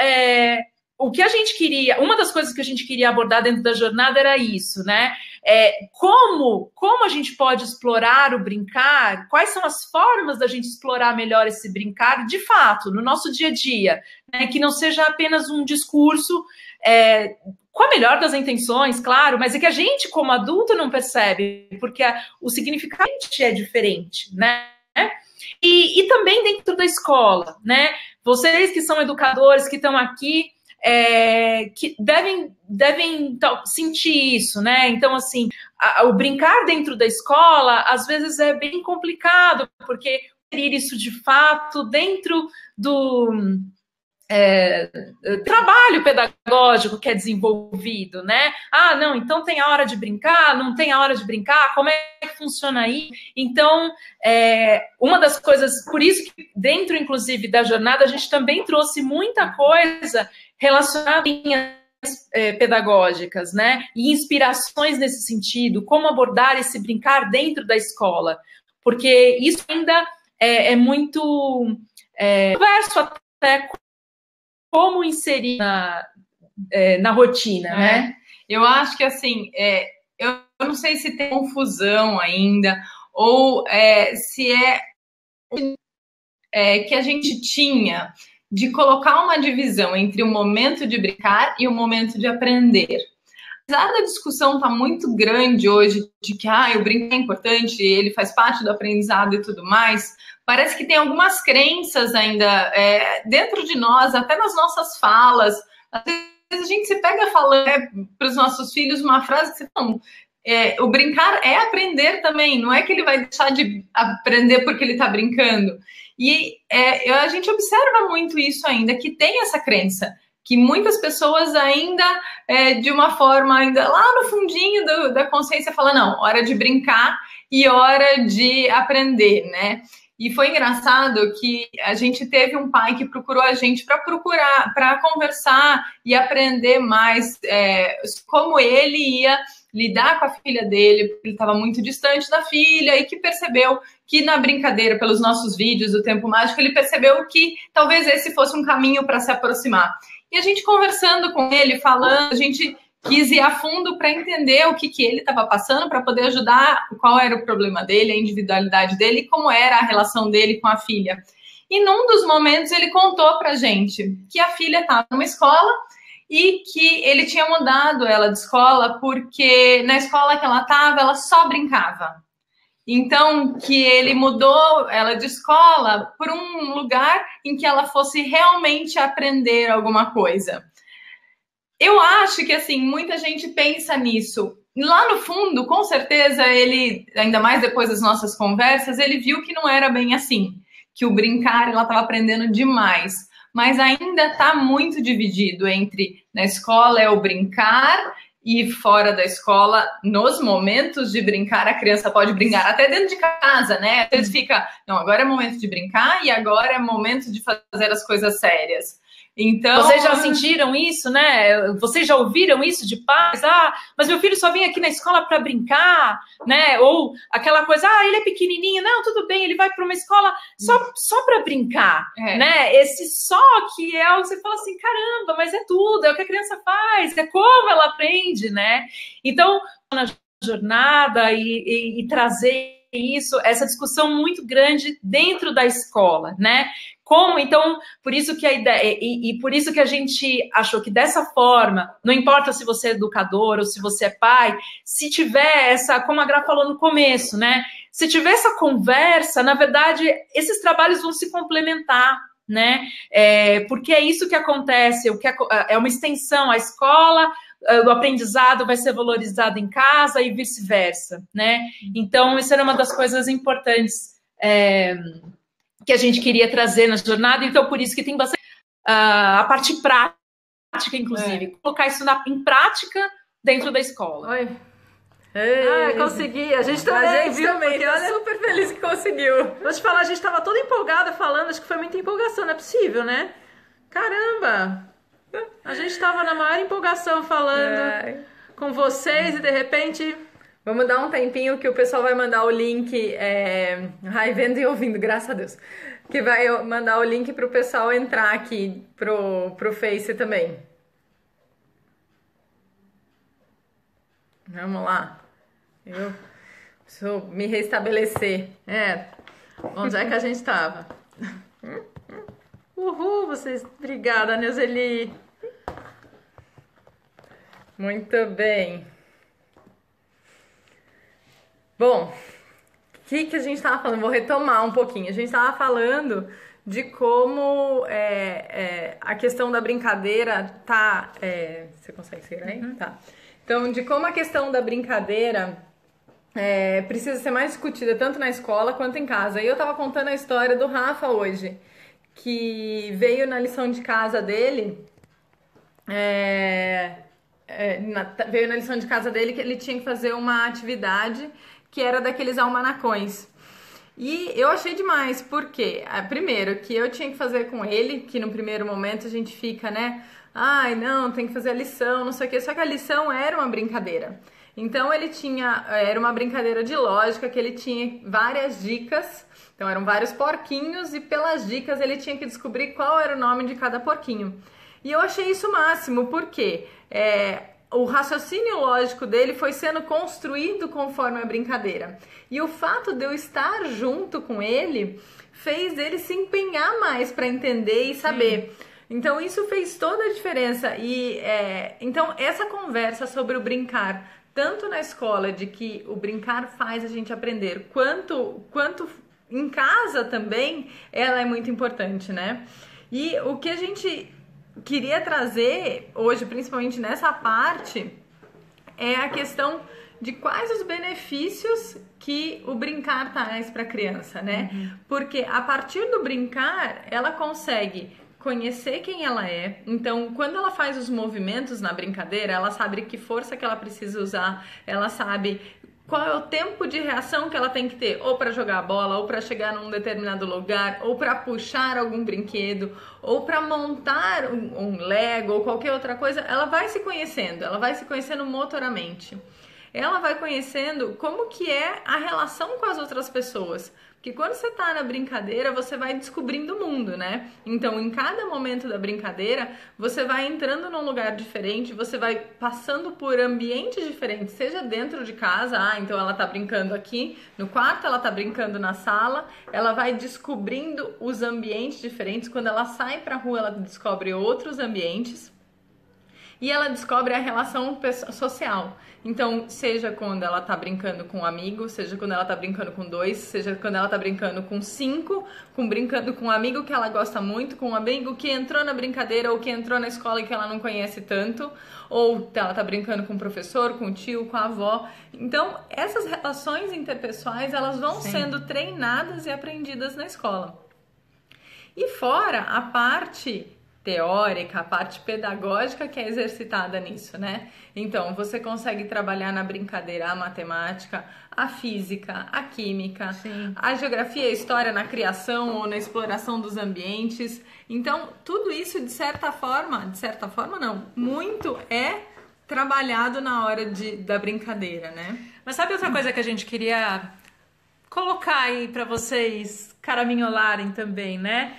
Speaker 2: o que a gente queria, uma das coisas que a gente queria abordar dentro da jornada era isso, né? Como a gente pode explorar o brincar, quais são as formas da gente explorar melhor esse brincar, de fato, no nosso dia a dia, né? Que não seja apenas um discurso com a melhor das intenções, claro, mas é que a gente, como adulto, não percebe, porque o significado é diferente, né? E também dentro da escola, né? Vocês que são educadores, que estão aqui, que devem sentir isso, né? Então, assim, o brincar dentro da escola, às vezes, é bem complicado, porque ter isso de fato dentro do trabalho pedagógico que é desenvolvido, né? Ah, não, então tem a hora de brincar, não tem a hora de brincar, como é que funciona aí? Então, uma das coisas, por isso que dentro, inclusive, da jornada, a gente também trouxe muita coisa relacionada em pedagógicas, né? E inspirações nesse sentido, como abordar esse brincar dentro da escola, porque isso ainda é muito converso até como inserir na rotina, né?
Speaker 3: Eu acho que, assim, eu não sei se tem confusão ainda, ou se que a gente tinha de colocar uma divisão entre o momento de brincar e o momento de aprender. Apesar da discussão estar muito grande hoje de que o brincar é importante, ele faz parte do aprendizado e tudo mais, parece que tem algumas crenças ainda dentro de nós, até nas nossas falas. Às vezes a gente se pega falando para os nossos filhos uma frase que você fala, o brincar é aprender também, não é que ele vai deixar de aprender porque ele está brincando. E a gente observa muito isso ainda, que tem essa crença, que muitas pessoas ainda, de uma forma, ainda lá no fundinho da consciência, falam, não, hora de brincar e hora de aprender, né? E foi engraçado que a gente teve um pai que procurou a gente para conversar e aprender mais como ele ia lidar com a filha dele, porque ele estava muito distante da filha e que percebeu que na brincadeira, pelos nossos vídeos do Tempo Mágico, ele percebeu que talvez esse fosse um caminho para se aproximar. E a gente conversando com ele, falando, a gente quis ir a fundo para entender o que ele estava passando, para poder ajudar, qual era o problema dele, a individualidade dele e como era a relação dele com a filha. E num dos momentos ele contou para a gente que a filha estava numa escola e que ele tinha mudado ela de escola porque na escola que ela estava, ela só brincava. Então, que ele mudou ela de escola para um lugar em que ela fosse realmente aprender alguma coisa. Eu acho que, assim, muita gente pensa nisso. Lá no fundo, com certeza, ele, ainda mais depois das nossas conversas, ele viu que não era bem assim, que o brincar, ela estava aprendendo demais. Mas ainda está muito dividido entre, na escola é o brincar e fora da escola, nos momentos de brincar, a criança pode brincar até dentro de casa, né? Às vezes fica, não, agora é momento de brincar e agora é momento de fazer as coisas sérias. Então,
Speaker 2: vocês já sentiram isso, né? Vocês já ouviram isso de pais? Mas meu filho só vem aqui na escola para brincar, né? Ou aquela coisa, ele é pequenininho, não, tudo bem, ele vai para uma escola só para brincar, né? Esse só que é o que você fala assim, caramba, mas é tudo, é o que a criança faz, é como ela aprende, né? Então, na jornada e trazer isso, essa discussão muito grande dentro da escola, né? Como, então, por isso que a ideia, e por isso que a gente achou que dessa forma, não importa se você é educador ou se você é pai, se tiver essa, como a Gra falou no começo, né? Se tiver essa conversa, na verdade, esses trabalhos vão se complementar, né? Porque é isso que acontece, é uma extensão, a escola, o aprendizado vai ser valorizado em casa e vice-versa, né? Então, isso era uma das coisas importantes que a gente queria trazer na jornada, então por isso que tem bastante a parte prática, inclusive, colocar isso em prática dentro da escola.
Speaker 4: Oi. Consegui, a gente também, viu? Porque olha,
Speaker 3: super feliz que conseguiu.
Speaker 4: Vou te falar, a gente estava toda empolgada falando, acho que foi muita empolgação, não é possível, né? Caramba! A gente estava na maior empolgação falando com vocês e de repente...
Speaker 3: Vamos dar um tempinho que o pessoal vai mandar o link, vendo e ouvindo, graças a Deus, que vai mandar o link para o pessoal entrar aqui pro Face também. Vamos lá. Eu preciso me restabelecer.
Speaker 4: Onde é que a gente estava? Uhul, vocês... Obrigada, Neuzeli.
Speaker 3: Muito bem. Bom, o que a gente estava falando? Vou retomar um pouquinho. A gente estava falando de como a questão da brincadeira tá... você consegue seguir aí? Tá. Então, de como a questão da brincadeira precisa ser mais discutida tanto na escola quanto em casa. E eu tava contando a história do Rafa hoje, que veio na lição de casa dele... veio na lição de casa dele que ele tinha que fazer uma atividade que era daqueles almanacões. E eu achei demais, porque primeiro, que eu tinha que fazer com ele, que no primeiro momento a gente fica, né? Ai, não, tem que fazer a lição, não sei o quê. Só que a lição era uma brincadeira. Então ele era uma brincadeira de lógica, que ele tinha várias dicas. Então eram vários porquinhos e pelas dicas ele tinha que descobrir qual era o nome de cada porquinho. E eu achei isso o máximo, porque o raciocínio lógico dele foi sendo construído conforme a brincadeira. E o fato de eu estar junto com ele fez ele se empenhar mais para entender e saber. Então isso fez toda a diferença. E então essa conversa sobre o brincar, tanto na escola, de que o brincar faz a gente aprender, quanto em casa também, ela é muito importante, né? E o que a gente queria trazer hoje, principalmente nessa parte, é a questão de quais os benefícios que o brincar traz para a criança, né? Porque a partir do brincar, ela consegue conhecer quem ela é. Então, quando ela faz os movimentos na brincadeira, ela sabe que força que ela precisa usar, ela sabe qual é o tempo de reação que ela tem que ter, ou para jogar a bola, ou para chegar num determinado lugar, ou para puxar algum brinquedo, ou para montar um Lego, ou qualquer outra coisa. Ela vai se conhecendo motoramente. Ela vai conhecendo como que é a relação com as outras pessoas. Porque quando você tá na brincadeira, você vai descobrindo o mundo, né? Então, em cada momento da brincadeira, você vai entrando num lugar diferente, você vai passando por ambientes diferentes, seja dentro de casa, então ela tá brincando aqui no quarto, ela tá brincando na sala, ela vai descobrindo os ambientes diferentes. Quando ela sai pra rua, ela descobre outros ambientes. E ela descobre a relação social. Então, seja quando ela tá brincando com um amigo, seja quando ela tá brincando com 2, seja quando ela tá brincando com 5, brincando com um amigo que ela gosta muito, com um amigo que entrou na brincadeira ou que entrou na escola e que ela não conhece tanto, ou ela tá brincando com o professor, com o tio, com a avó. Então, essas relações interpessoais, elas vão sendo treinadas e aprendidas na escola. E fora a parte teórica, a parte pedagógica que é exercitada nisso, né? Então, você consegue trabalhar na brincadeira a matemática, a física, a química, a geografia e a história na criação ou na exploração dos ambientes. Então, tudo isso, de certa forma não, muito é trabalhado na hora da brincadeira, né?
Speaker 2: Mas sabe outra coisa que a gente queria colocar aí para vocês caraminholarem também, né?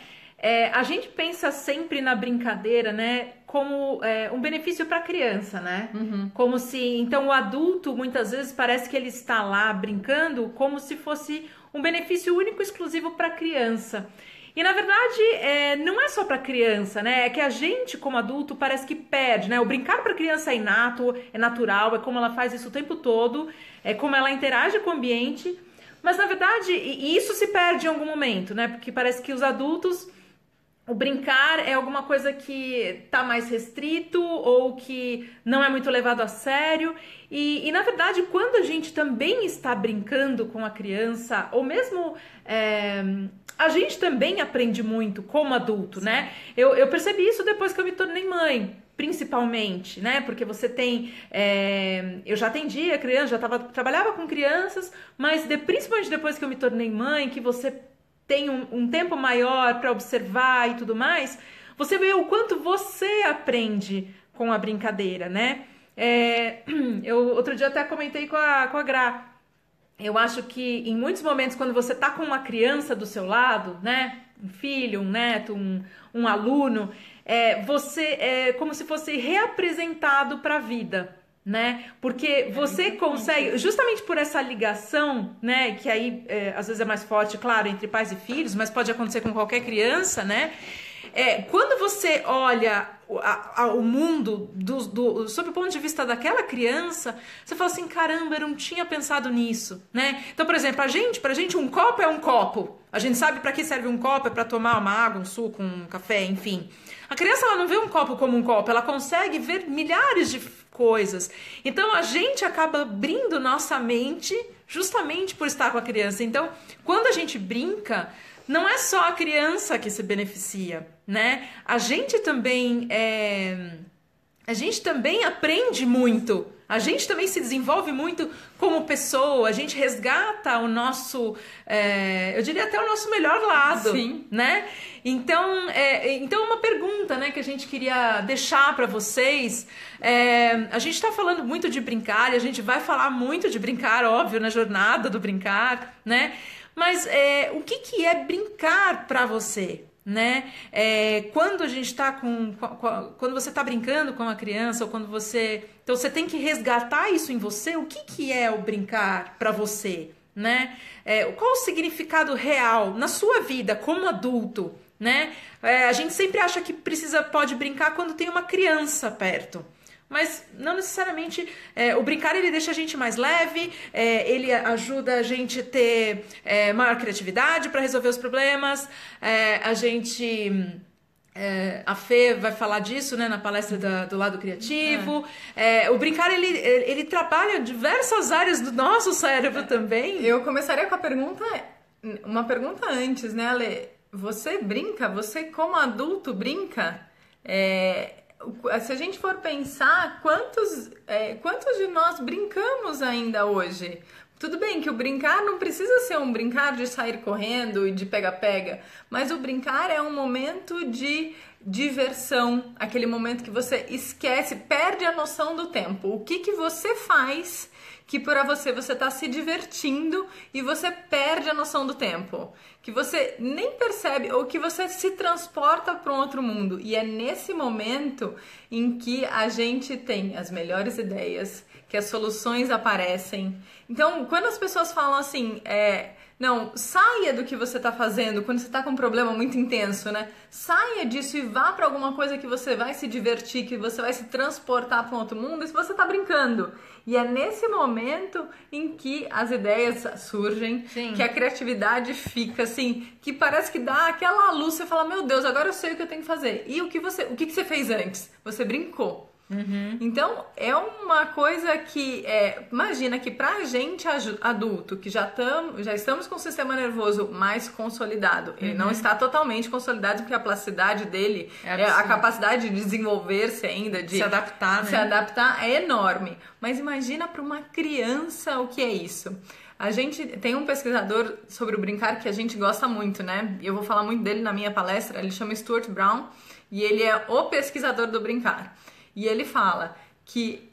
Speaker 2: A gente pensa sempre na brincadeira, né, como um benefício para a criança, né? Como se, então, o adulto muitas vezes parece que ele está lá brincando como se fosse um benefício único, exclusivo para a criança. E na verdade não é só para criança, né? É que a gente como adulto parece que perde, né? O brincar para criança é inato, é natural, é como ela faz isso o tempo todo, é como ela interage com o ambiente. Mas na verdade isso se perde em algum momento, né? Porque parece que os adultos, o brincar é alguma coisa que tá mais restrito ou que não é muito levado a sério. E na verdade, quando a gente também está brincando com a criança, ou mesmo a gente também aprende muito como adulto, né? Eu percebi isso depois que eu me tornei mãe, principalmente, né? Porque você tem... eu já atendia criança, trabalhava com crianças, mas principalmente depois que eu me tornei mãe, que você tem um tempo maior para observar e tudo mais, você vê o quanto você aprende com a brincadeira, né? Eu outro dia até comentei com a Gra. Eu acho que em muitos momentos, quando você tá com uma criança do seu lado, né? Um filho, um neto, um aluno, você é como se fosse reapresentado para a vida, né? Porque você consegue, justamente por essa ligação, né? Que aí às vezes é mais forte, claro, entre pais e filhos, mas pode acontecer com qualquer criança, né?
Speaker 4: quando você olha o mundo sob o ponto de vista daquela criança, você fala assim, caramba, eu não tinha pensado nisso, né? Então, por exemplo, pra gente um copo é um copo. A gente sabe para que serve um copo, é para tomar uma água, um suco, um café, enfim. A criança, ela não vê um copo como um copo, ela consegue ver milhares de coisas. Então, a gente acaba abrindo nossa mente justamente por estar com a criança. Então, quando a gente brinca, não é só a criança que se beneficia, né? A gente também aprende muito. A gente também se desenvolve muito como pessoa, a gente resgata o nosso, eu diria até o nosso melhor lado,
Speaker 3: sim,
Speaker 4: né? Então, uma pergunta, né, que a gente queria deixar para vocês, a gente está falando muito de brincar e a gente vai falar muito de brincar, óbvio, na jornada do brincar, né? Mas o que é brincar para você? Né? Quando a gente está quando você está brincando com a criança, ou quando então você tem que resgatar isso em você. O que é o brincar para você, né? Qual o significado real na sua vida como adulto, né? A gente sempre acha que pode brincar quando tem uma criança perto. Mas não necessariamente, o brincar ele deixa a gente mais leve, ele ajuda a gente a ter maior criatividade para resolver os problemas, a Fê vai falar disso, né, na palestra do lado criativo. O brincar ele trabalha diversas áreas do nosso cérebro também.
Speaker 3: Eu começaria com uma pergunta antes, né, Ale? Você brinca? Você como adulto brinca? Se a gente for pensar, quantos de nós brincamos ainda hoje? Tudo bem que o brincar não precisa ser um brincar de sair correndo e de pega-pega, mas o brincar é um momento de diversão, aquele momento que você esquece, perde a noção do tempo. O que você faz que para você está se divertindo e você perde a noção do tempo, que você nem percebe ou que você se transporta para um outro mundo. E é nesse momento em que a gente tem as melhores ideias, que as soluções aparecem. Então, quando as pessoas falam assim, não, saia do que você está fazendo quando você está com um problema muito intenso, né? Saia disso e vá para alguma coisa que você vai se divertir, que você vai se transportar para um outro mundo, e se você está brincando. E é nesse momento em que as ideias surgem, sim, que a criatividade fica assim, que parece que dá aquela luz, você fala, meu Deus, agora eu sei o que eu tenho que fazer. E o que você fez antes? Você brincou. Uhum. Então é uma coisa que imagina que pra gente adulto que já estamos com o sistema nervoso mais consolidado, ele não está totalmente consolidado porque a plasticidade dele, a capacidade de desenvolver-se ainda, de
Speaker 4: se adaptar, né?
Speaker 3: Se adaptar é enorme. Mas imagina para uma criança o que é isso. A gente tem um pesquisador sobre o brincar que a gente gosta muito, né? Eu vou falar muito dele na minha palestra. Ele chama Stuart Brown e ele é o pesquisador do brincar. E ele fala que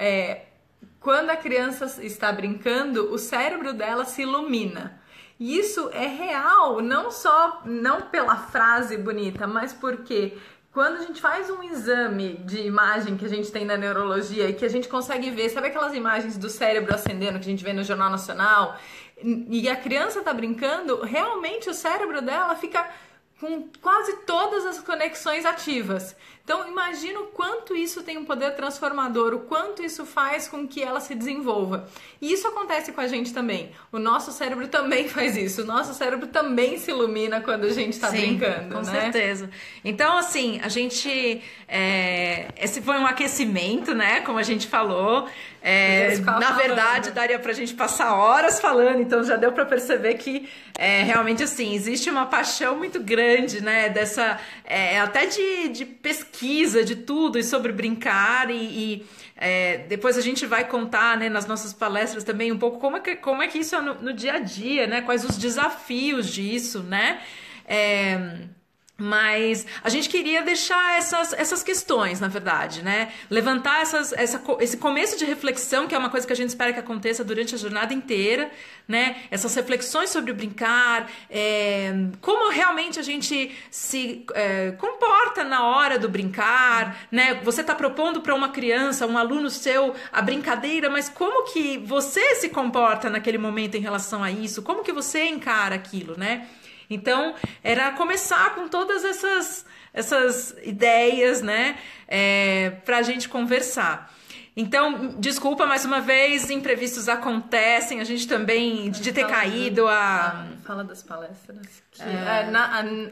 Speaker 3: quando a criança está brincando, o cérebro dela se ilumina. E isso é real, não pela frase bonita, mas porque quando a gente faz um exame de imagem que a gente tem na neurologia e que a gente consegue ver, sabe aquelas imagens do cérebro acendendo que a gente vê no Jornal Nacional? E a criança está brincando, realmente o cérebro dela fica com quase todas as conexões ativas. Então, imagina o quanto isso tem um poder transformador, o quanto isso faz com que ela se desenvolva. E isso acontece com a gente também. O nosso cérebro também faz isso. O nosso cérebro também se ilumina quando a gente está brincando,
Speaker 4: com
Speaker 3: né?
Speaker 4: certeza. Então, assim, a gente... esse foi um aquecimento, né? Como a gente falou. Na verdade, daria pra gente passar horas falando, então já deu pra perceber que realmente, assim, existe uma paixão muito grande, né? Dessa... até de pesquisa, de tudo, e sobre brincar, depois a gente vai contar, né, nas nossas palestras também um pouco como é que isso é no dia a dia, né? Quais os desafios disso, né? Mas a gente queria deixar essas questões, na verdade, né? Levantar esse começo de reflexão, que é uma coisa que a gente espera que aconteça durante a jornada inteira, né? Essas reflexões sobre o brincar, como realmente a gente se comporta na hora do brincar, né? Você está propondo para uma criança, um aluno seu, a brincadeira, mas como que você se comporta naquele momento em relação a isso? Como que você encara aquilo, né? Então, era começar com todas essas ideias, né, para a gente conversar. Então, desculpa mais uma vez, imprevistos acontecem, a gente também, de ter caído a...
Speaker 3: Fala das palestras.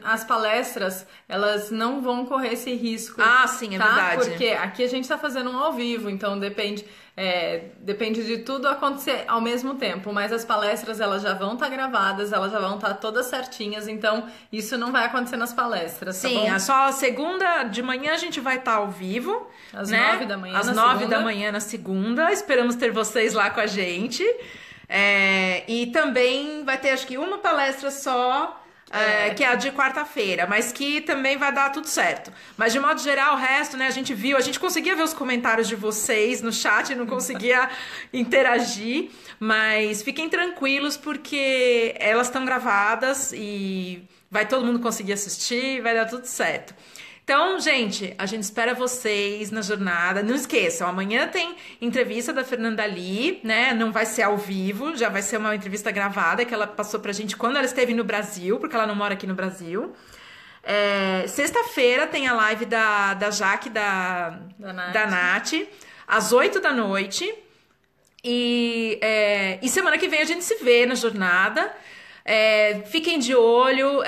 Speaker 3: As palestras, elas não vão correr esse risco.
Speaker 4: Ah, sim, é verdade.
Speaker 3: Porque aqui a gente está fazendo um ao vivo, então depende de tudo acontecer ao mesmo tempo, mas as palestras elas já vão estar gravadas, elas já vão estar todas certinhas, então isso não vai acontecer nas palestras, tá
Speaker 4: Sim,
Speaker 3: bom?
Speaker 4: só segunda de manhã a gente vai estar ao vivo.
Speaker 3: Às
Speaker 4: né?
Speaker 3: 9 da manhã
Speaker 4: Às
Speaker 3: na
Speaker 4: 9
Speaker 3: segunda.
Speaker 4: da manhã na segunda. Esperamos ter vocês lá com a gente. E também vai ter, acho que, uma palestra só, que é a de quarta-feira, mas que também vai dar tudo certo. Mas, de modo geral, o resto, né, a gente conseguia ver os comentários de vocês no chat, não conseguia interagir, mas fiquem tranquilos porque elas estão gravadas e vai todo mundo conseguir assistir, vai dar tudo certo. Então, gente, a gente espera vocês na jornada. Não esqueçam, amanhã tem entrevista da Fernanda Lee, né? Não vai ser ao vivo, já vai ser uma entrevista gravada que ela passou pra gente quando ela esteve no Brasil, porque ela não mora aqui no Brasil. Sexta-feira tem a live da Jaque, da Nath, às 8 da noite. E semana que vem a gente se vê na jornada. Fiquem de olho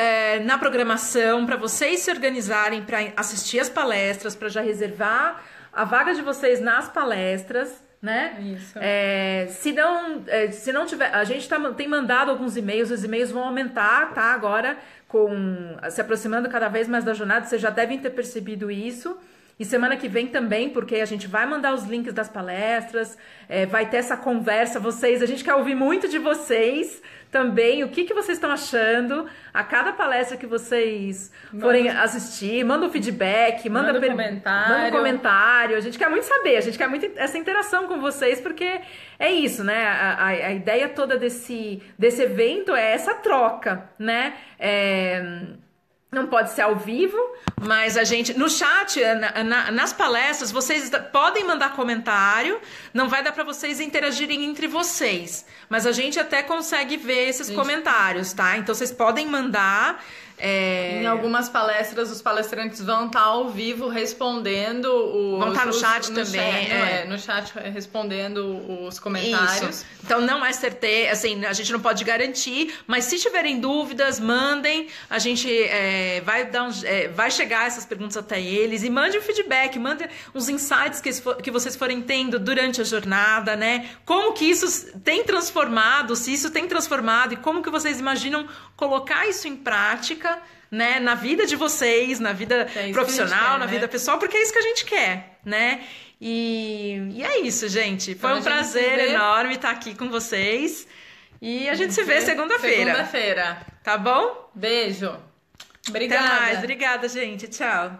Speaker 4: na programação para vocês se organizarem para assistir as palestras, para já reservar a vaga de vocês nas palestras, né?
Speaker 3: Isso.
Speaker 4: Se não tiver, a gente tem mandado alguns e-mails, os e-mails vão aumentar, tá? Agora, se aproximando cada vez mais da jornada, vocês já devem ter percebido isso. E semana que vem também, porque a gente vai mandar os links das palestras, vai ter essa conversa, a gente quer ouvir muito de vocês também, o que vocês estão achando a cada palestra que vocês forem assistir, manda um feedback, manda um comentário, a gente quer muito saber, a gente quer muito essa interação com vocês, porque é isso, né, a ideia toda desse evento é essa troca, né, não pode ser ao vivo, mas a gente... No chat, nas palestras, vocês podem mandar comentário. Não vai dar para vocês interagirem entre vocês. Mas a gente até consegue ver esses comentários, tá? Então, vocês podem mandar...
Speaker 3: Em algumas palestras, os palestrantes vão estar ao vivo respondendo
Speaker 4: vão estar no chat também.
Speaker 3: No chat respondendo os comentários.
Speaker 4: Isso. Então não é certeza, assim, a gente não pode garantir, mas se tiverem dúvidas, mandem. A gente vai chegar essas perguntas até eles e mande um feedback, mande uns insights que vocês forem tendo durante a jornada, né? Como que isso tem transformado, se isso tem transformado e como que vocês imaginam colocar isso em prática, né, na vida de vocês, na vida profissional, na vida pessoal, porque é isso que a gente quer, né? E é isso, gente. Foi um prazer enorme estar aqui com vocês. E a gente se vê segunda-feira.
Speaker 3: Segunda-feira.
Speaker 4: Tá bom?
Speaker 3: Beijo. Obrigada.
Speaker 4: Até mais. Obrigada, gente. Tchau.